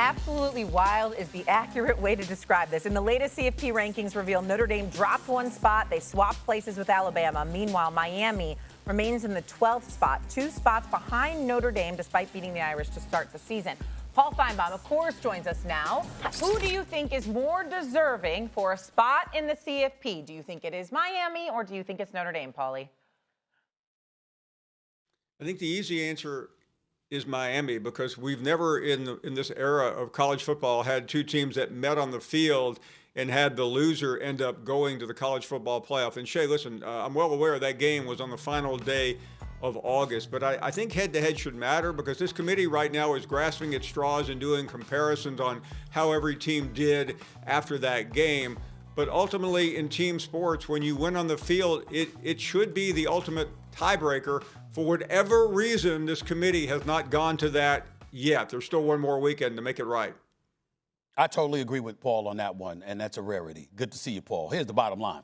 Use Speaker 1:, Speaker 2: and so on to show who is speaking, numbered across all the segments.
Speaker 1: Absolutely wild is the accurate way to describe this. In the latest CFP rankings reveal Notre Dame dropped one spot. They swapped places with Alabama. Meanwhile, Miami remains in the 12th spot, 2 spots behind Notre Dame, despite beating the Irish to start the season. Paul Finebaum, of course, joins us now. Who do you think is more deserving for a spot in the CFP? Do you think it is Miami or do you think it's Notre Dame, Paulie?
Speaker 2: I think the easy answer is Miami, because we've never in this era of college football had two teams that met on the field and had the loser end up going to the college football playoff. And Shae, listen, I'm well aware that game was on the final day of August, but I think head-to-head should matter, because this committee right now is grasping at straws and doing comparisons on how every team did after that game. But ultimately, in team sports, when you win on the field, it should be the ultimate tiebreaker. For whatever reason, this committee has not gone to that yet. There's still one more weekend to make it right.
Speaker 3: I totally agree with Paul on that one, and that's a rarity. Good to see you, Paul. Here's the bottom line.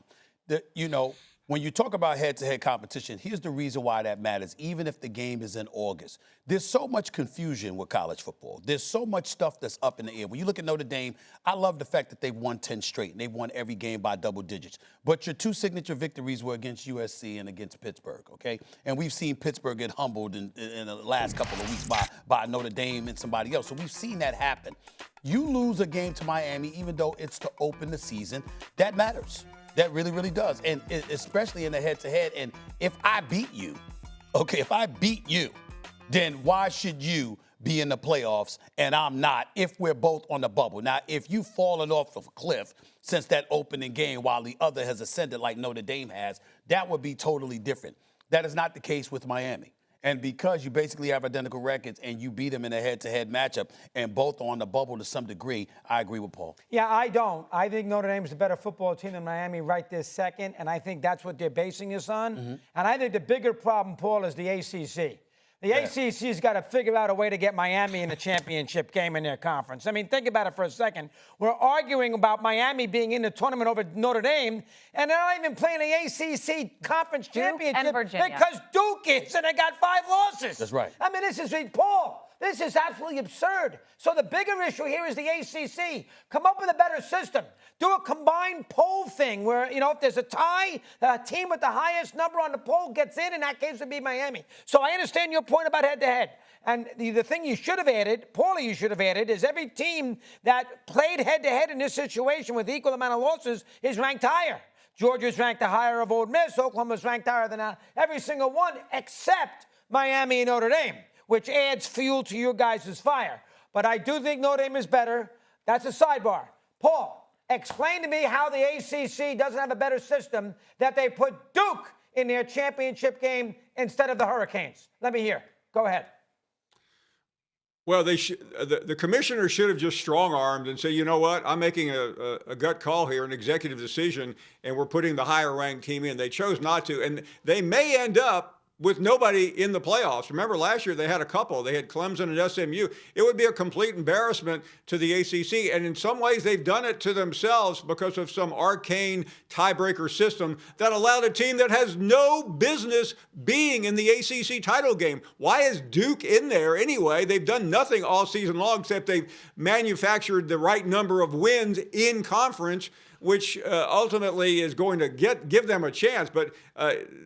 Speaker 3: When you talk about head-to-head competition, here's the reason why that matters, even if the game is in August. There's so much confusion with college football. There's so much stuff that's up in the air. When you look at Notre Dame, I love the fact that they've won 10 straight, and they've won every game by double digits. But your two signature victories were against USC and against Pittsburgh, okay? And we've seen Pittsburgh get humbled in the last couple of weeks by Notre Dame and somebody else. So we've seen that happen. You lose a game to Miami, even though it's to open the season, that matters. That really, really does, and especially in the head-to-head. And if I beat you, then why should you be in the playoffs and I'm not if we're both on the bubble? Now, if you've fallen off of a cliff since that opening game while the other has ascended like Notre Dame has, that would be totally different. That is not the case with Miami. And because you basically have identical records and you beat them in a head-to-head matchup and both are on the bubble to some degree, I agree with Paul.
Speaker 4: Yeah, I don't. I think Notre Dame is a better football team than Miami right this second, and I think that's what they're basing this on. Mm-hmm. And I think the bigger problem, Paul, is the ACC. The ACC's got to figure out a way to get Miami in the championship game in their conference. I mean, think about it for a second. We're arguing about Miami being in the tournament over Notre Dame, and they're not even playing the ACC conference championship
Speaker 1: and Virginia,
Speaker 4: because Duke is, and they got 5 losses.
Speaker 3: That's right.
Speaker 4: I mean, this is Paul. This is absolutely absurd. So the bigger issue here is the ACC. Come up with a better system. Do a combined poll thing where, if there's a tie, the team with the highest number on the poll gets in that case would be Miami. So I understand your point about head-to-head. And the thing you should have added, Paulie, you should have added, is every team that played head-to-head in this situation with equal amount of losses is ranked higher. Georgia's ranked the higher of Old Miss. Oklahoma's ranked higher than every single one except Miami and Notre Dame, which adds fuel to your guys' fire. But I do think Notre Dame is better. That's a sidebar. Paul, explain to me how the ACC doesn't have a better system that they put Duke in their championship game instead of the Hurricanes. Let me hear. Go ahead.
Speaker 2: Well, the commissioner should have just strong-armed and say, you know what, I'm making a gut call here, an executive decision, and we're putting the higher-ranked team in. They chose not to, and they may end up with nobody in the playoffs. Remember, last year they had a couple. They had Clemson and SMU. It would be a complete embarrassment to the ACC, and in some ways they've done it to themselves because of some arcane tiebreaker system that allowed a team that has no business being in the ACC title game. Why is Duke in there anyway? They've done nothing all season long except they've manufactured the right number of wins in conference, which ultimately is going to give them a chance. But,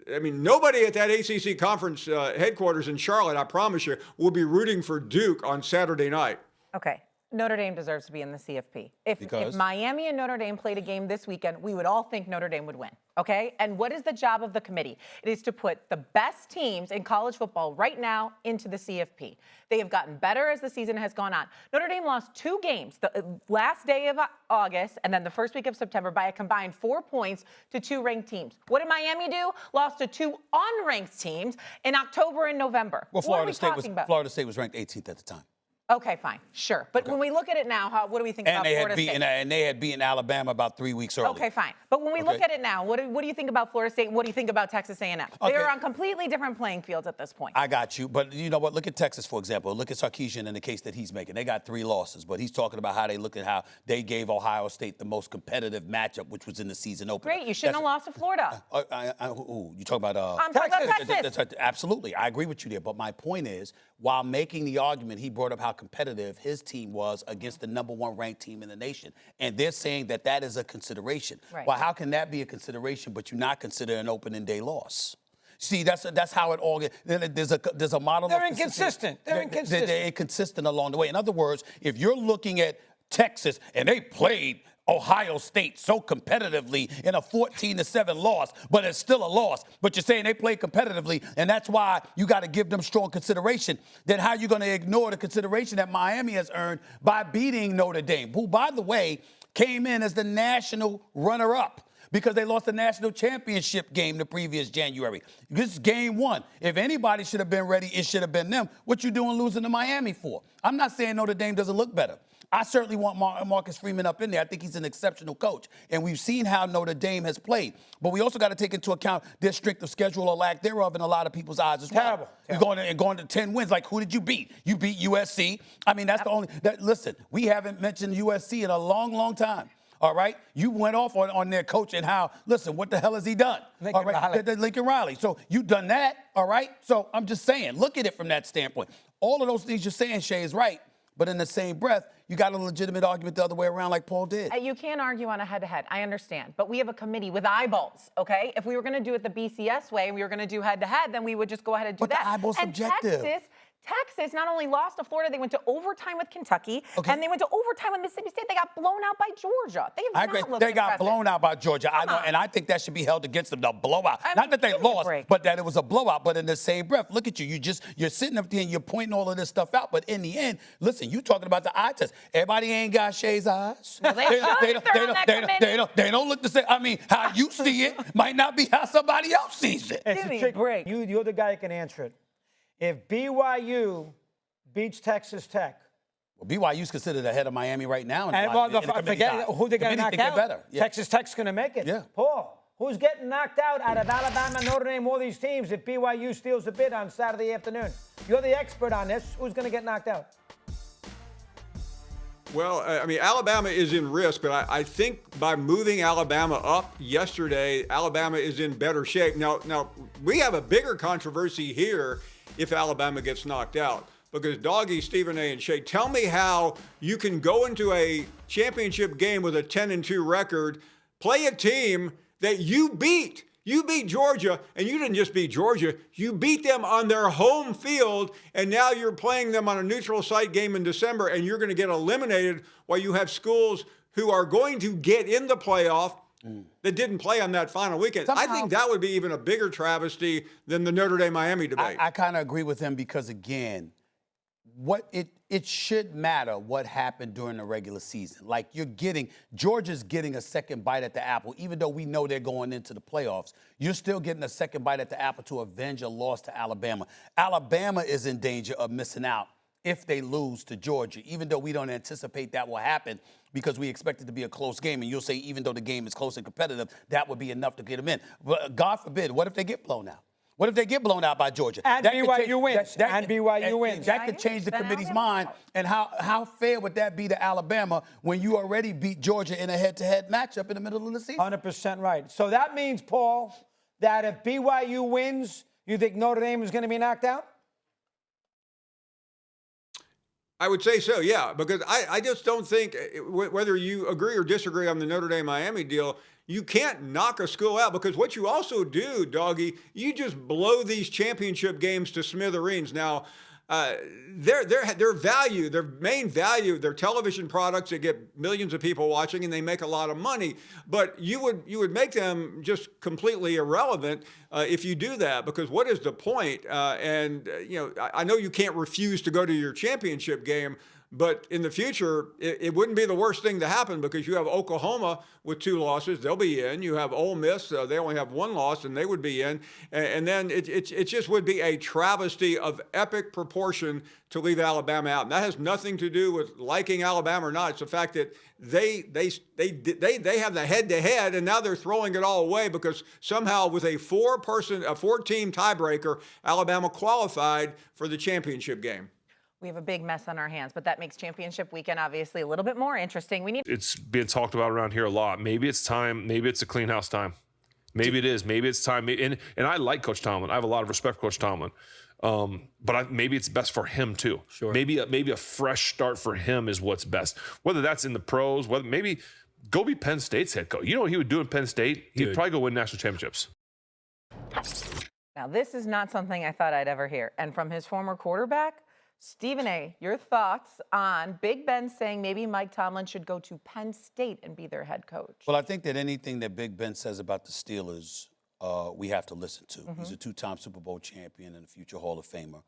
Speaker 2: nobody at that ACC conference headquarters in Charlotte, I promise you, will be rooting for Duke on Saturday night.
Speaker 1: Okay. Notre Dame deserves to be in the CFP. If Miami and Notre Dame played a game this weekend, we would all think Notre Dame would win, okay? And what is the job of the committee? It is to put the best teams in college football right now into the CFP. They have gotten better as the season has gone on. Notre Dame lost 2 games, the last day of August and then the first week of September, by a combined 4 points to 2 ranked teams. What did Miami do? Lost to 2 unranked teams in October and November.
Speaker 3: Well, Florida State was ranked 18th at the time.
Speaker 1: Okay, fine, sure. But when we look at it now, what do we think about Florida State?
Speaker 3: And they had beaten Alabama about 3 weeks early.
Speaker 1: Okay, fine. But when we look at it now, what do you think about Florida State? What do you think about Texas A&M?
Speaker 3: Okay.
Speaker 1: They're on completely different playing fields at this point.
Speaker 3: I got you. But you know what? Look at Texas, for example. Look at Sarkisian and the case that he's making. They got 3 losses, but he's talking about how they look at how they gave Ohio State the most competitive matchup, which was in the season opener.
Speaker 1: Great. You shouldn't have lost to Florida.
Speaker 3: You talking about
Speaker 1: I'm talking about Texas.
Speaker 3: Absolutely. I agree with you there. But my point is, while making the argument, he brought up how competitive his team was against the #1 ranked team in the nation. And they're saying that that is a consideration.
Speaker 1: Right.
Speaker 3: Well, how can that be a consideration, but you not consider an opening day loss? See, that's how it all gets. There's a model.
Speaker 4: They're inconsistent. They're inconsistent.
Speaker 3: They're inconsistent along the way. In other words, if you're looking at Texas and they played Ohio State so competitively in a 14-7 loss, but it's still a loss. But you're saying they played competitively, and that's why you got to give them strong consideration. Then how are you going to ignore the consideration that Miami has earned by beating Notre Dame, who, by the way, came in as the national runner-up because they lost the national championship game the previous January. This is game one. If anybody should have been ready, it should have been them. What you doing losing to Miami for? I'm not saying Notre Dame doesn't look better. I certainly want Marcus Freeman up in there. I think he's an exceptional coach. And we've seen how Notre Dame has played. But we also got to take into account their strength of schedule or lack thereof in a lot of people's eyes as well. Terrible. Going to 10 wins. Like, who did you beat? You beat USC. I mean, that's the only – listen, we haven't mentioned USC in a long, long time. All right? You went off on their coach and how, listen, what the hell has he done? Lincoln Riley. So you've done that, all right? So I'm just saying, look at it from that standpoint. All of those things you're saying, Shae, is right. But in the same breath, you got a legitimate argument the other way around like Paul did.
Speaker 1: You can't argue on a head-to-head. I understand. But we have a committee with eyeballs, okay? If we were going to do it the BCS way and we were going to do head-to-head, then we would just go ahead and do that.
Speaker 3: But the eyeballs subjective.
Speaker 1: Texas not only lost to Florida, they went to overtime with Kentucky, and they went to overtime with Mississippi State. They got blown out by Georgia.
Speaker 3: I agree. They got blown out by Georgia. I know, and I think that should be held against them, the blowout. Not that they lost, but that it was a blowout. But in the same breath, look at you. You're sitting up there and you're pointing all of this stuff out. But in the end, listen, you talking about the eye test. Everybody ain't got Shae's eyes.
Speaker 1: Well,
Speaker 3: they don't look the same. I mean, how you see it might not be how somebody else sees it.
Speaker 4: It's a trick break. You're the guy who can answer it. If BYU beats Texas Tech.
Speaker 3: Well, BYU's considered ahead of Miami right now.
Speaker 4: Forget who they're going to knock out.
Speaker 3: Better. Yeah.
Speaker 4: Texas Tech's going to make it.
Speaker 3: Yeah.
Speaker 4: Paul, who's getting knocked out of Alabama, Notre Dame, all these teams if BYU steals a bid on Saturday afternoon? You're the expert on this. Who's going to get knocked out?
Speaker 2: Well, I mean, Alabama is in risk, but I think by moving Alabama up yesterday, Alabama is in better shape. Now we have a bigger controversy here if Alabama gets knocked out. Because Doggy, Stephen A, and Shae, tell me how you can go into a championship game with a 10-2 record, play a team that you beat. You beat Georgia, and you didn't just beat Georgia. You beat them on their home field, and now you're playing them on a neutral site game in December, and you're going to get eliminated while you have schools who are going to get in the playoff that didn't play on that final weekend. I think that would be even a bigger travesty than the Notre Dame-Miami debate.
Speaker 3: I kind of agree with him because, again, it should matter what happened during the regular season. Like Georgia's getting a second bite at the apple, even though we know they're going into the playoffs. You're still getting a second bite at the apple to avenge a loss to Alabama. Alabama is in danger of missing out if they lose to Georgia, even though we don't anticipate that will happen because we expect it to be a close game. And you'll say even though the game is close and competitive, that would be enough to get them in. But God forbid, what if they get blown out? What if they get blown out by Georgia?
Speaker 4: And BYU wins. BYU wins.
Speaker 3: That could change the committee's mind. And how fair would that be to Alabama when you already beat Georgia in a head-to-head matchup in the middle of the season?
Speaker 4: 100% right. So that means, Paul, that if BYU wins, you think Notre Dame is going to be knocked out?
Speaker 2: I would say so, yeah, because I just don't think, whether you agree or disagree on the Notre Dame-Miami deal, you can't knock a school out, because what you also do, Doggy, you just blow these championship games to smithereens. Now, their value, their main value, their television products that get millions of people watching and they make a lot of money. But you would make them just completely irrelevant if you do that, because what is the point? I know you can't refuse to go to your championship game, but in the future, it wouldn't be the worst thing to happen, because you have Oklahoma with 2 losses. They'll be in. You have Ole Miss. They only have 1 loss, and they would be in. And then it just would be a travesty of epic proportion to leave Alabama out. And that has nothing to do with liking Alabama or not. It's the fact that they have the head-to-head, and now they're throwing it all away because somehow with a 4-team tiebreaker, Alabama qualified for the championship game.
Speaker 1: We have a big mess on our hands, but that makes championship weekend obviously a little bit more interesting.
Speaker 5: It's being talked about around here a lot. Maybe it's time. Maybe it's a clean house time. Maybe it is. Maybe it's time. And I like Coach Tomlin. I have a lot of respect for Coach Tomlin. But maybe it's best for him too.
Speaker 3: Sure.
Speaker 5: Maybe a fresh start for him is what's best. Whether that's in the pros, whether maybe go be Penn State's head coach. You know what he would do in Penn State? He'd probably go win national championships.
Speaker 1: Now, this is not something I thought I'd ever hear. And from his former quarterback, Stephen A., your thoughts on Big Ben saying maybe Mike Tomlin should go to Penn State and be their head coach?
Speaker 3: Well, I think that anything that Big Ben says about the Steelers, we have to listen to. He's a two-time Super Bowl champion and a future Hall of Famer.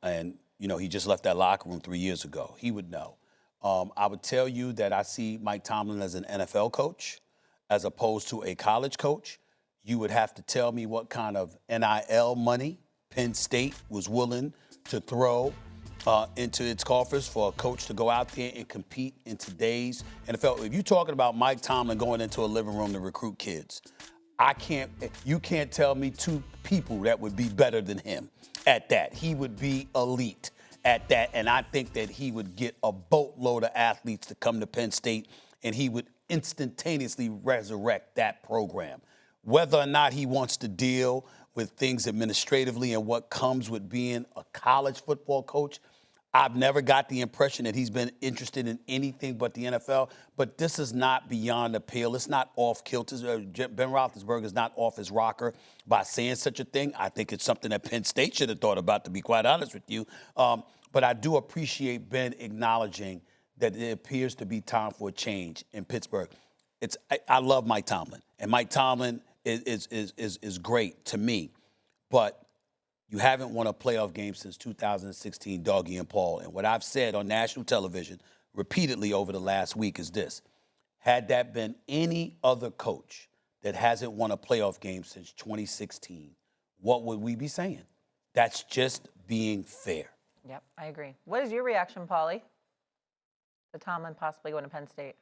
Speaker 3: And, you know, he just left that locker room 3 years ago. He would know. I would tell you that I see Mike Tomlin as an NFL coach as opposed to a college coach. You would have to tell me what kind of NIL money Penn State was willing to throw into its coffers for a coach to go out there and compete in today's NFL. If you're talking about Mike Tomlin going into a living room to recruit kids, you can't tell me two people that would be better than him at that. He would be elite at that, and I think that he would get a boatload of athletes to come to Penn State, and he would instantaneously resurrect that program. Whether or not he wants to deal with things administratively and what comes with being a college football coach, I've never got the impression that he's been interested in anything but the NFL. But this is not beyond the pale. It's not off kilter. Ben Roethlisberger is not off his rocker by saying such a thing. I think it's something that Penn State should have thought about, to be quite honest with you. But I do appreciate Ben acknowledging that it appears to be time for a change in Pittsburgh. I love Mike Tomlin, and Mike Tomlin is great to me, but you haven't won a playoff game since 2016, Doggy and Paul. And what I've said on national television repeatedly over the last week is this: had that been any other coach that hasn't won a playoff game since 2016, what would we be saying? That's just being fair.
Speaker 1: Yep, I agree. What is your reaction, Paulie, to Tomlin possibly going to Penn State?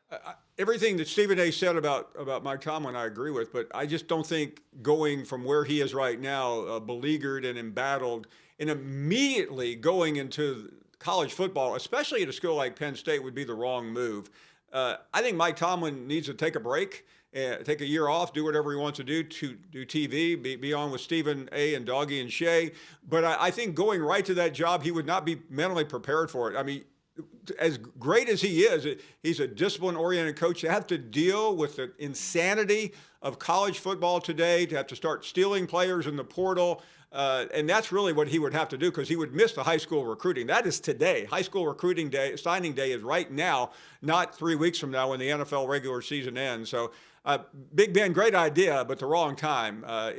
Speaker 2: Everything that Stephen A. said about Mike Tomlin, I agree with, but I just don't think going from where he is right now, beleaguered and embattled, and immediately going into college football, especially at a school like Penn State, would be the wrong move. I think Mike Tomlin needs to take a break, take a year off, do whatever he wants to do TV, be on with Stephen A. and Doggy and Shae. But I think going right to that job, he would not be mentally prepared for it. I mean, as great as he is, he's a discipline-oriented coach. To have to deal with the insanity of college football today, to have to start stealing players in the portal, and that's really what he would have to do, because he would miss the high school recruiting. That is today. High school recruiting day, signing day is right now, not 3 weeks from now when the NFL regular season ends. So, Big Ben, great idea, but the wrong time. I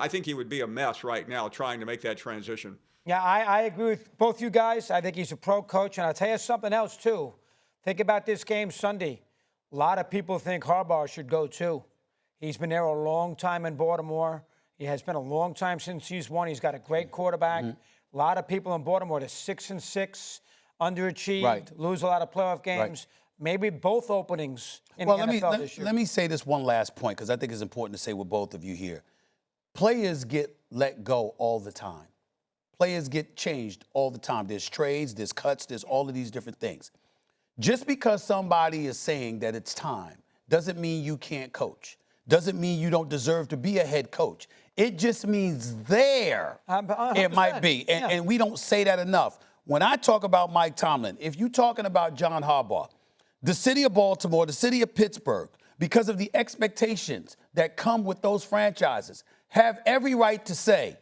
Speaker 2: think he would be a mess right now trying to make that transition.
Speaker 4: Yeah, I agree with both you guys. I think he's a pro coach. And I'll tell you something else, too. Think about this game Sunday. A lot of people think Harbaugh should go, too. He's been there a long time in Baltimore. He has been a long time since he's won. He's got a great quarterback. A lot of people in Baltimore, they're 6-6, underachieved, lose a lot of playoff games. Maybe both openings in the NFL this year.
Speaker 3: Let me say this one last point, because I think it's important to say with both of you here. Players get let go all the time. Players get changed all the time. There's trades, there's cuts, there's all of these different things. Just because somebody is saying that it's time doesn't mean you can't coach. Doesn't mean you don't deserve to be a head coach. It just means it might be. And we don't say that enough. When I talk about Mike Tomlin, if you're talking about John Harbaugh, the city of Baltimore, the city of Pittsburgh, because of the expectations that come with those franchises, have every right to say,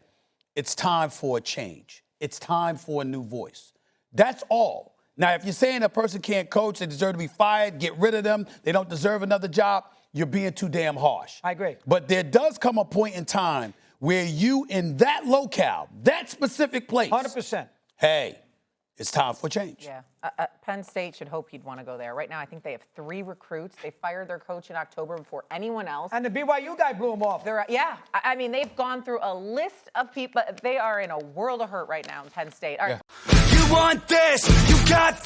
Speaker 3: it's time for a change. It's time for a new voice. That's all. Now, if you're saying a person can't coach, they deserve to be fired, get rid of them, they don't deserve another job, you're being too damn harsh.
Speaker 4: I agree.
Speaker 3: But there does come a point in time where you, in that locale, that specific place,
Speaker 4: 100%.
Speaker 3: Hey, it's time for change.
Speaker 1: Yeah. Penn State should hope you'd want to go there. Right now, I think they have 3 recruits. They fired their coach in October before anyone else.
Speaker 4: And the BYU guy blew him off.
Speaker 1: I mean, they've gone through a list of people. They are in a world of hurt right now in Penn State. All right.
Speaker 6: You want this, you got